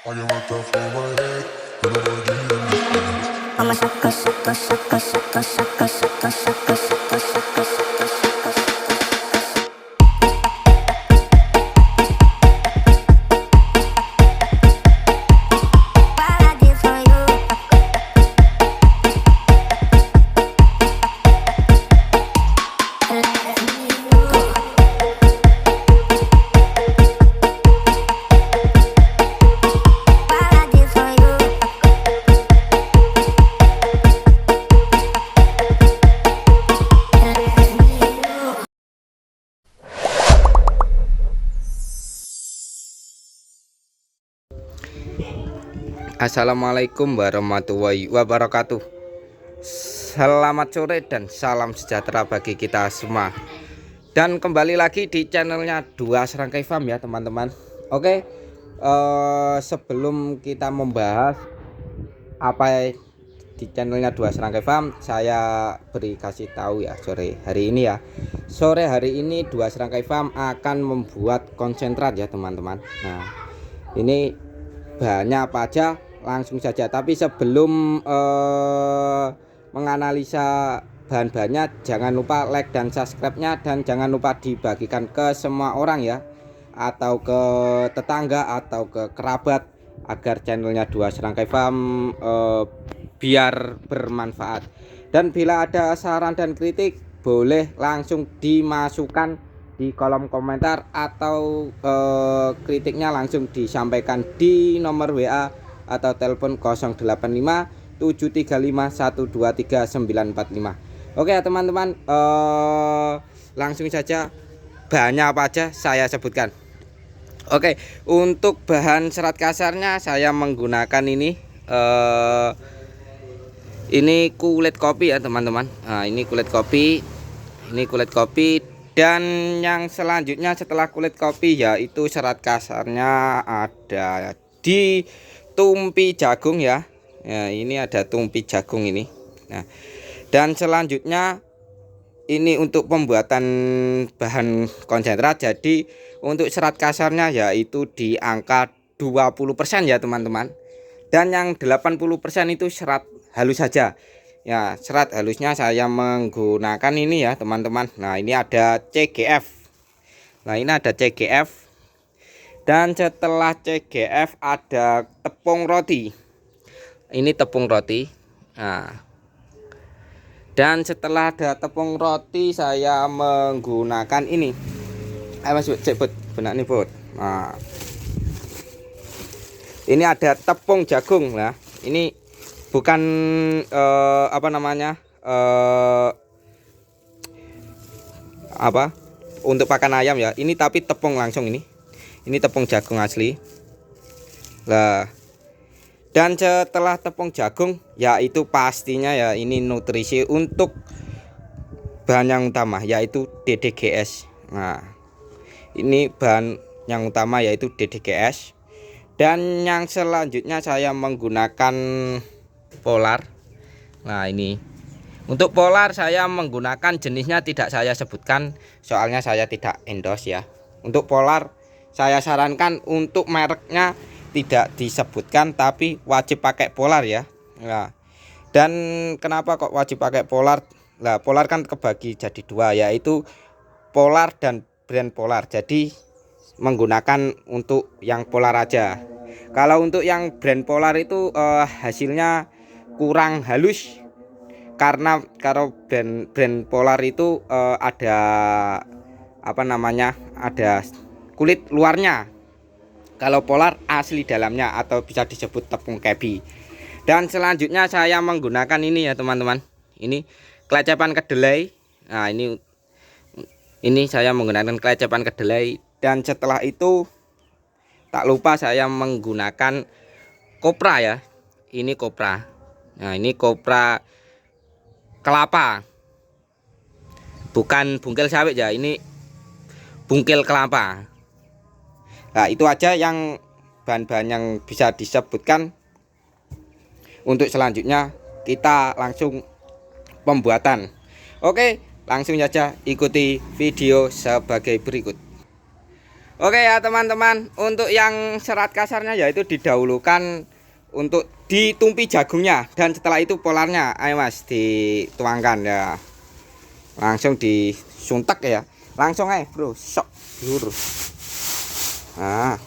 I get worked up for my head, and nobody give me this. I'm a sucker, sucker, sucker, sucker, sucker, sucker, sucker, sucker, sucker, sucker, sucker. What I did for you, let me go. What I did for you, let me go. Assalamualaikum warahmatullahi wabarakatuh. Selamat sore dan salam sejahtera bagi kita semua. Dan kembali lagi di channelnya Dua Serangkai Farm ya teman-teman. Oke, sebelum kita membahas apa di channelnya Dua Serangkai Farm, saya beri kasih tahu ya sore hari ini ya. Sore hari ini Dua Serangkai Farm akan membuat konsentrat ya teman-teman. Nah, ini bahannya apa aja langsung saja, tapi sebelum menganalisa bahan-bahannya, jangan lupa like dan subscribe-nya, dan jangan lupa dibagikan ke semua orang ya, atau ke tetangga atau ke kerabat, agar channelnya Dua Serangkai Farm biar bermanfaat. Dan bila ada saran dan kritik, boleh langsung dimasukkan di kolom komentar, atau kritiknya langsung disampaikan di nomor WA atau telepon 085 735 123 945. Oke ya teman-teman, langsung saja bahannya apa aja saya sebutkan. Oke, untuk bahan serat kasarnya saya menggunakan ini kulit kopi ya teman-teman. Nah, ini kulit kopi, dan yang selanjutnya setelah kulit kopi yaitu serat kasarnya ada di tumpi jagung ya. Ya, ini ada tumpi jagung ini. Nah, dan selanjutnya ini untuk pembuatan bahan konsentrat. Jadi untuk serat kasarnya yaitu di angka 20% ya teman-teman. Dan yang 80% itu serat halus saja. Ya, serat halusnya saya menggunakan ini ya teman-teman. Nah, ini ada CGF. Nah, ini ada CGF. Dan setelah CGF ada tepung roti. Ini tepung roti. Nah, dan setelah ada tepung roti saya menggunakan ini. Ayo Mas, cek benak nih bud. Nah, ini ada tepung jagung. Nah, ini bukan apa namanya, apa untuk pakan ayam ya, ini tapi tepung langsung. Ini tepung jagung asli. Nah, dan setelah tepung jagung yaitu pastinya ya ini nutrisi untuk bahan yang utama yaitu DDGS. Nah, ini bahan yang utama yaitu DDGS. Dan yang selanjutnya saya menggunakan polar. Nah, ini untuk polar saya menggunakan jenisnya tidak saya sebutkan, soalnya saya tidak endorse ya. Untuk polar saya sarankan untuk mereknya tidak disebutkan, tapi wajib pakai polar ya. Nah, dan kenapa kok wajib pakai polar? Nah, polar kan kebagi jadi dua, yaitu polar dan brand polar. Jadi menggunakan untuk yang polar aja. Kalau untuk yang brand polar itu hasilnya kurang halus, karena kalau brand polar itu ada apa namanya, ada kulit luarnya. Kalau polar asli dalamnya, atau bisa disebut tepung kebi. Dan selanjutnya saya menggunakan ini ya teman-teman. Ini kelecepan kedelai. Nah, ini saya menggunakan kelecepan kedelai. Dan setelah itu tak lupa saya menggunakan kopra ya. Ini kopra. Nah, ini kopra kelapa. Bukan bungkel sawit ya, ini bungkel kelapa. Nah, itu aja yang bahan-bahan yang bisa disebutkan. Untuk selanjutnya kita langsung pembuatan. Oke, langsung saja ikuti video sebagai berikut. Oke ya teman-teman, untuk yang serat kasarnya yaitu didahulukan untuk ditumpi jagungnya, dan setelah itu polarnya ayo mas dituangkan ya, langsung disuntek ya, langsung aja bro, sok lurus. Nah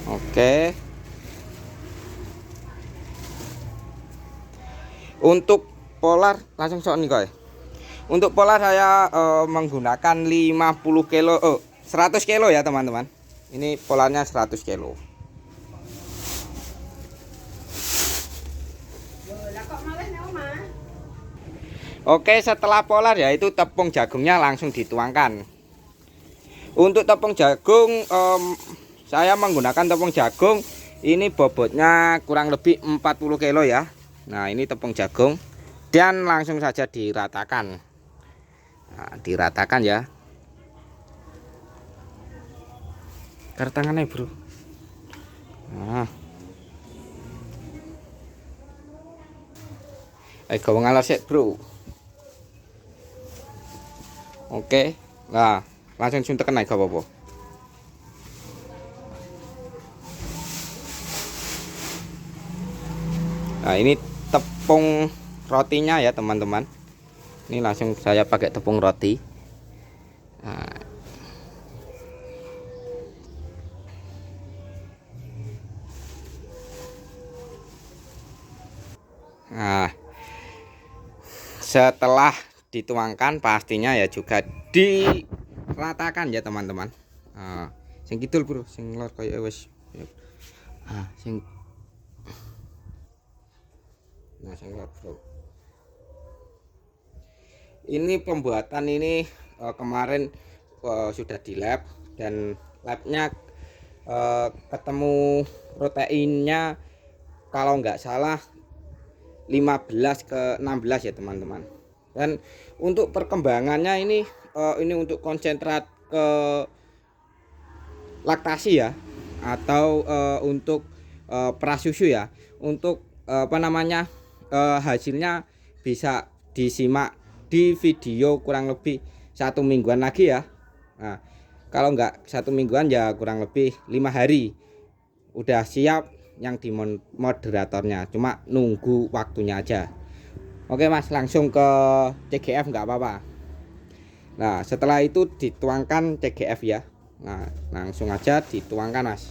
oke, untuk polar langsung sok nih guys. Untuk polar saya menggunakan 50 kilo 100 kilo ya teman-teman. Ini polarnya 100 kilo. Oke, setelah polar ya itu tepung jagungnya langsung dituangkan. Untuk tepung jagung saya menggunakan tepung jagung ini bobotnya kurang lebih 40 kilo ya. Nah ini tepung jagung, dan langsung saja diratakan. Nah, diratakan ya. Tangannya bro. Nah. Ayo ngalah sih bro. Oke. Nah, langsung suntekan aja apa-apa. Nah, ini tepung rotinya ya teman-teman. Ini langsung saya pakai tepung roti. Nah, setelah dituangkan pastinya ya juga diratakan ya teman-teman. Sing kidul bro, sing lor kayak wis. Sing nah sing lor bro. Ini pembuatan ini kemarin sudah di lab, dan labnya ketemu proteinnya kalau nggak salah 15 ke 16 ya teman-teman. Dan untuk perkembangannya ini untuk konsentrat ke laktasi ya, atau untuk prasusu ya. Untuk hasilnya bisa disimak di video kurang lebih 1 mingguan lagi ya. Nah, kalau enggak 1 mingguan ya kurang lebih 5 hari udah siap yang di moderatornya, cuma nunggu waktunya aja. Oke mas, langsung ke CGF nggak apa-apa. Nah setelah itu dituangkan CGF ya. Nah langsung aja dituangkan mas.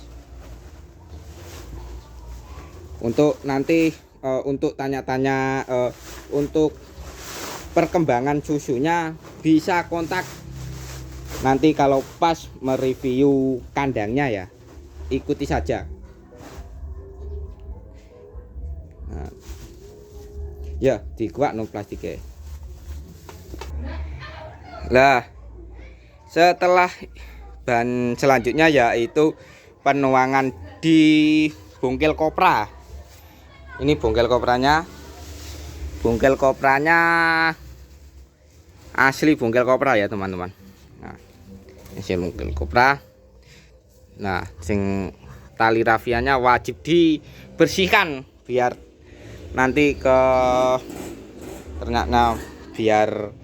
Untuk nanti untuk tanya-tanya untuk perkembangan susunya bisa kontak nanti kalau pas mereview kandangnya ya, ikuti saja. Nah, ya dikuak no plastiknya. Lah setelah bahan selanjutnya yaitu penuangan di bongkel kopra. Ini bongkel kopranya. Bongkel kopranya asli bongkel kopra ya teman-teman. Nah, ini bongkel kopra. Nah, sing tali rafianya wajib dibersihkan biar nanti ke ternaknya biar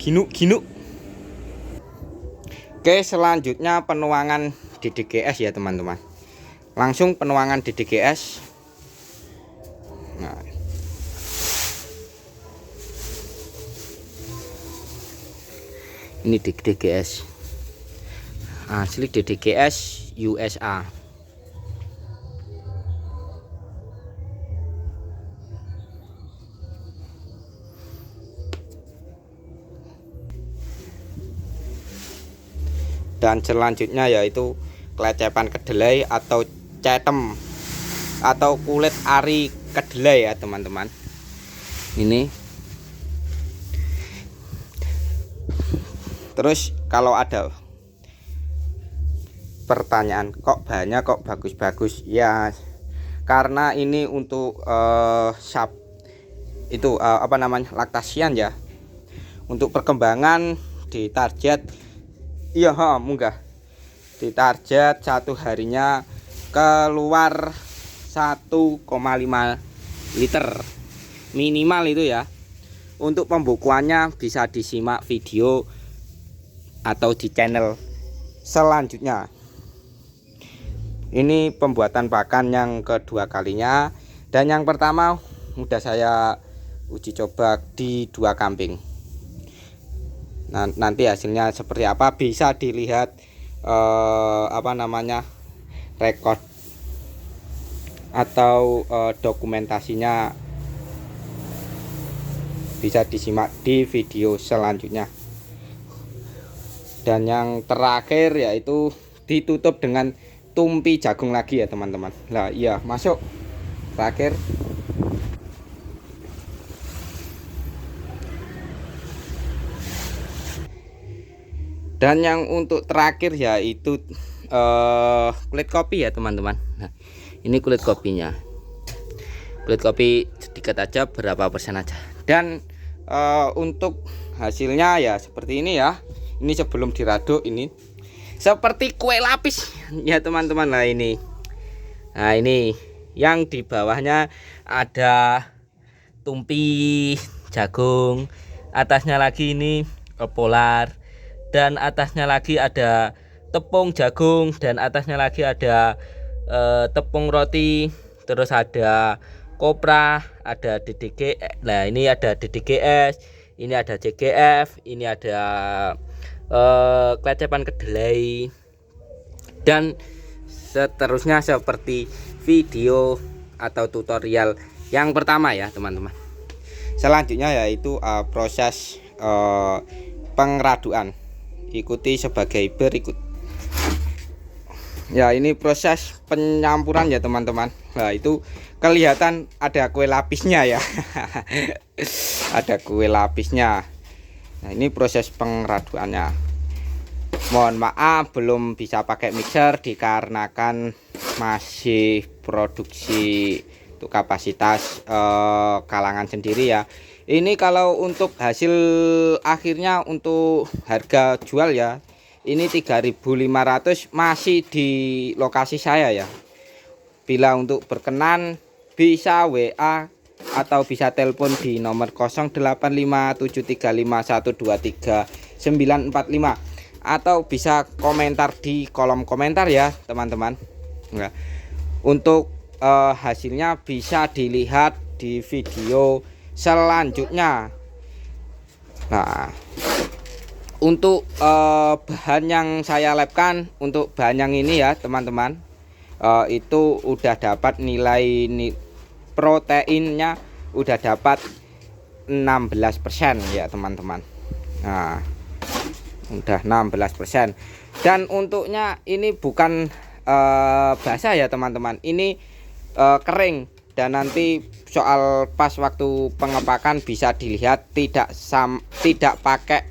ginuk-ginuk. Oke, selanjutnya penuangan DDGS ya teman-teman. Langsung penuangan DDGS. Nah, ini DDGS asli DDGS USA. Dan selanjutnya yaitu kelecepan kedelai atau cetem atau kulit ari kedelai ya teman-teman. Ini terus kalau ada pertanyaan kok bahannya kok bagus-bagus ya, karena ini untuk laktasian ya, untuk perkembangan ditarget iya munggah ditarget 1 harinya keluar 1,5 liter minimal itu ya. untuk pembukuannya bisa disimak video atau di channel selanjutnya. Ini pembuatan pakan yang kedua kalinya, dan yang pertama udah saya uji coba di 2 kambing. Nah, nanti hasilnya seperti apa bisa dilihat rekod atau dokumentasinya bisa disimak di video selanjutnya. Dan yang terakhir yaitu ditutup dengan tumpi jagung lagi ya teman-teman. Nah iya, masuk terakhir. Dan yang untuk terakhir yaitu kulit kopi ya teman-teman. Nah ini kulit kopinya, kulit kopi sedikit aja, berapa persen aja. Dan untuk hasilnya ya seperti ini ya. Ini sebelum diraduk ini seperti kue lapis ya teman-teman. Nah ini yang di bawahnya ada tumpi jagung, atasnya lagi ini polar, dan atasnya lagi ada tepung jagung, dan atasnya lagi ada tepung roti, terus ada kopra, ada DDG. Nah ini ada DDGS, ini ada CGF, ini ada kelecepan kedelai, dan seterusnya seperti video atau tutorial yang pertama ya teman-teman. Selanjutnya yaitu proses pengraduan, ikuti sebagai berikut. Ya ini proses penyampuran ya teman-teman. Nah itu kelihatan ada kue lapisnya ya. Ada kue lapisnya. Nah ini proses pengraduannya. Mohon maaf belum bisa pakai mixer dikarenakan masih produksi untuk kapasitas kalangan sendiri ya. Ini kalau untuk hasil akhirnya untuk harga jual ya, ini 3.500 masih di lokasi saya ya. Bila untuk berkenan bisa WA atau bisa telepon di nomor 085735123945, atau bisa komentar di kolom komentar ya teman-teman. Nah, untuk hasilnya bisa dilihat di video selanjutnya. Nah untuk bahan yang saya labkan, untuk bahan yang ini ya teman-teman, itu udah dapat nilai proteinnya udah dapat 16% ya teman-teman. Nah udah 16%. Dan untuknya ini bukan basah ya teman-teman, ini kering. Dan nanti soal pas waktu pengepakan bisa dilihat tidak pakai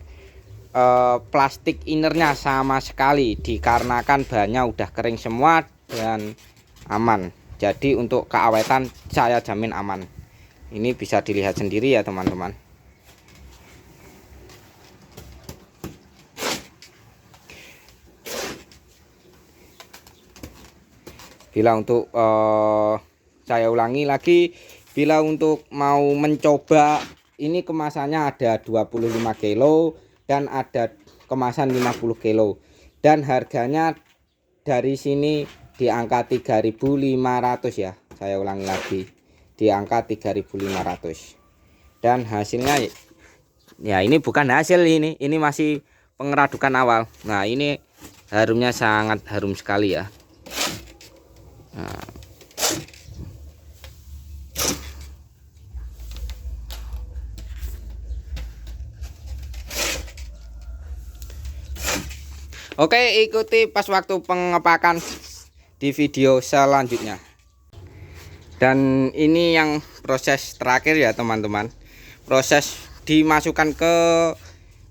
plastik innernya sama sekali, dikarenakan bahannya udah kering semua dan aman. Jadi untuk keawetan saya jamin aman. Ini bisa dilihat sendiri ya teman-teman. Bila untuk saya ulangi lagi, bila untuk mau mencoba, ini kemasannya ada 25 kilo dan ada kemasan 50 kilo, dan harganya dari sini di angka 3.500 ya. Saya ulangi lagi, di angka 3.500. Dan hasilnya ya ini bukan hasil, ini masih pengeradukan awal. Nah ini harumnya sangat harum sekali ya. Nah. Oke, ikuti pas waktu pengepakan di video selanjutnya. Dan ini yang proses terakhir ya teman-teman. Proses dimasukkan ke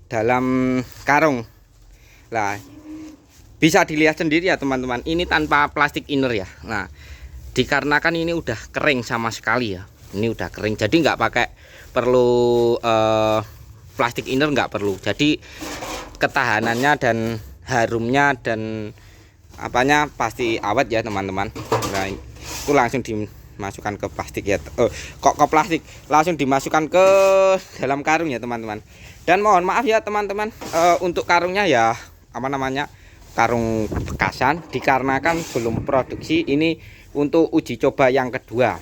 dalam karung. Nah, bisa dilihat sendiri ya teman-teman. Ini tanpa plastik inner ya. Nah, dikarenakan ini udah kering sama sekali ya. Ini udah kering, jadi nggak pakai perlu plastik inner, nggak perlu. Jadi ketahanannya dan harumnya dan apanya pasti awet ya teman-teman. Nah itu langsung dimasukkan ke plastik ya. Kok ke plastik, langsung dimasukkan ke dalam karung ya teman-teman. Dan mohon maaf ya teman-teman, untuk karungnya ya apa namanya, karung bekasan, dikarenakan belum produksi. Ini untuk uji coba yang kedua.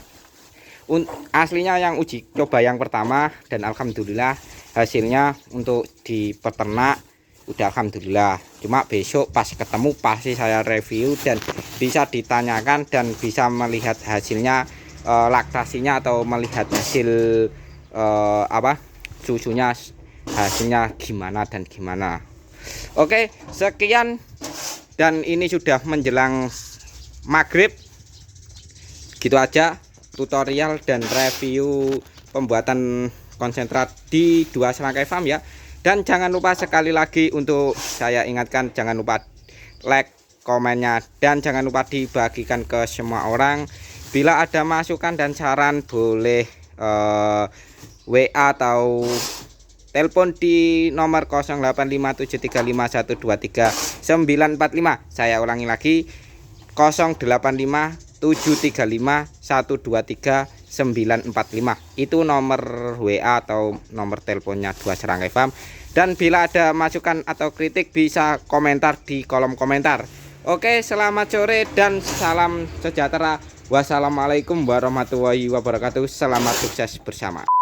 Aslinya yang uji coba yang pertama, dan alhamdulillah hasilnya untuk di peternak udah alhamdulillah. Cuma besok pas ketemu pasti saya review dan bisa ditanyakan dan bisa melihat hasilnya, laktasinya atau melihat hasil susunya, hasilnya gimana dan gimana. Oke, sekian, dan ini sudah menjelang maghrib. Gitu aja tutorial dan review pembuatan konsentrat di 2 serangkai farm ya. Dan jangan lupa sekali lagi untuk saya ingatkan, jangan lupa like, komennya, dan jangan lupa dibagikan ke semua orang. Bila ada masukan dan saran boleh WA atau telepon di nomor 085735123945. Saya ulangi lagi, 085735123945. Itu nomor WA atau nomor teleponnya 2 serangkai farm. Dan bila ada masukan atau kritik bisa komentar di kolom komentar. Oke, selamat sore dan salam sejahtera. Wassalamualaikum warahmatullahi wabarakatuh. Selamat sukses bersama.